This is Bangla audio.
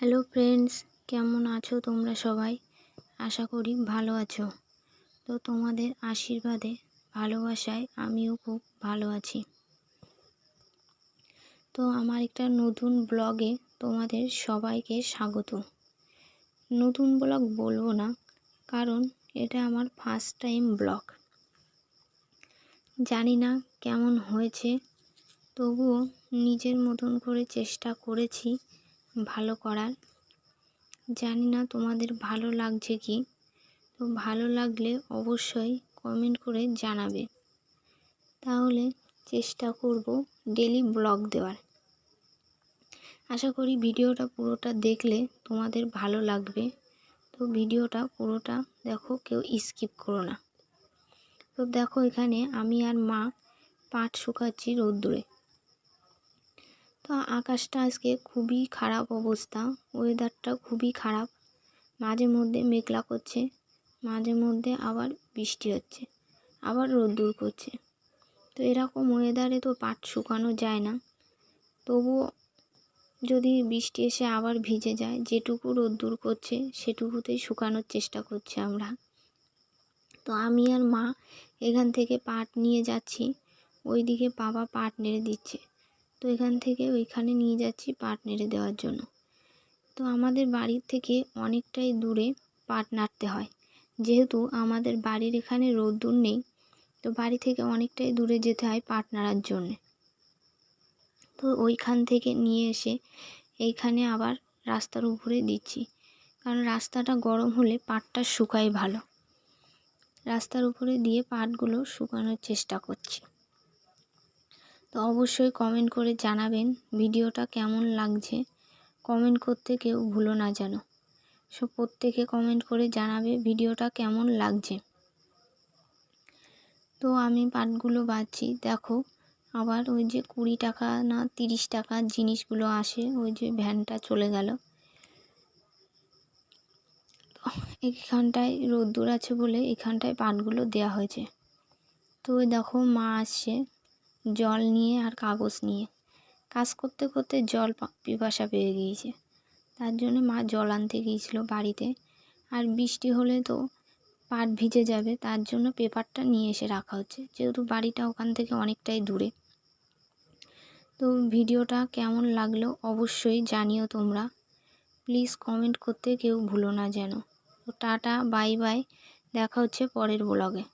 হ্যালো ফ্রেন্ডস, কেমন আছো তোমরা সবাই? আশা করি ভালো আছো। তো তোমাদের আশীর্বাদে, ভালোবাসায় আমিও খুব ভালো আছি। তো আমার একটা নতুন ব্লগে তোমাদের সবাইকে স্বাগত। নতুন ব্লগ বলবো না, কারণ এটা আমার ফার্স্ট টাইম ব্লগ। জানি না কেমন হয়েছে, তবুও নিজের মতন করে চেষ্টা করেছি ভালো করার। জানি না তোমাদের ভালো লাগছে কি। তো ভালো লাগলে অবশ্যই কমেন্ট করে জানাবে, তাহলে চেষ্টা করব ডেলি ব্লগ দেওয়ার। আশা করি ভিডিওটা পুরোটা দেখলে তোমাদের ভালো লাগবে। তো ভিডিওটা পুরোটা দেখো, কেউ স্কিপ করো না। তো দেখো, এখানে আমি আর মা পাট শুকাচ্ছি রোদ্দুরে। তো আকাশটা আজকে খুবই খারাপ অবস্থা, ওয়েদারটা খুবই খারাপ। মাঝে মধ্যে মেঘলা করছে, মাঝে মধ্যে আবার বৃষ্টি হচ্ছে, আবার রোদ্দুর করছে। তো এরকম ওয়েদারে তো পাট শুকানো যায় না। তবুও যদি বৃষ্টি এসে আবার ভিজে যায়, যেটুকু রোদ্দুর করছে সেটুকুতেই শুকানোর চেষ্টা করছি আমরা। তো আমি আর মা এখান থেকে পাট নিয়ে যাচ্ছি, ওইদিকে বাবা পাট নেড়ে দিচ্ছে। তো এখান থেকে ওইখানে নিয়ে যাচ্ছি পাট নেড়ে দেওয়ার জন্য। তো আমাদের বাড়ির থেকে অনেকটাই দূরে পাট নাড়তে হয়, যেহেতু আমাদের বাড়ির এখানে রোদ্দুর নেই। তো বাড়ি থেকে অনেকটাই দূরে যেতে হয় পাট নাড়ার জন্যে। তো ওইখান থেকে নিয়ে এসে এইখানে আবার রাস্তার উপরে দিচ্ছি, কারণ রাস্তাটা গরম হলে পাটটা শুকায় ভালো। রাস্তার উপরে দিয়ে পাটগুলো শুকানোর চেষ্টা করছি। তো অবশ্যই কমেন্ট করে জানাবেন ভিডিওটা কেমন লাগছে। কমেন্ট করতে কেউ ভুলো না যেন। সব প্রত্যেকে কমেন্ট করে জানাবে ভিডিওটা কেমন লাগছে। তো আমি পাটগুলো বাছছি, দেখো আবার ওই যে 20 টাকা না 30 টাকার জিনিসগুলো আসে, ওই যে ভ্যানটা চলে গেল। এখানটায় রোদ্দুর আছে বলে এখানটায় পাটগুলো দেওয়া হয়েছে। তো ওই দেখো মা আসছে জল নিয়ে আর কাগজ নিয়ে। কাজ করতে করতে জল পিপাসা পেয়ে গিয়েছে, তার জন্য মা জল আনতে গিয়েছিল বাড়িতে। আর বৃষ্টি হলে তো পাট ভিজে যাবে, তার জন্য পেপারটা নিয়ে এসে রাখা হচ্ছে, যেহেতু বাড়িটা ওখান থেকে অনেকটাই দূরে। তো ভিডিওটা কেমন লাগলো অবশ্যই জানিও তোমরা। প্লিজ কমেন্ট করতে কেউ ভুলো না যেন। তো টাটা, বাই বাই, দেখা হচ্ছে পরের ব্লগে।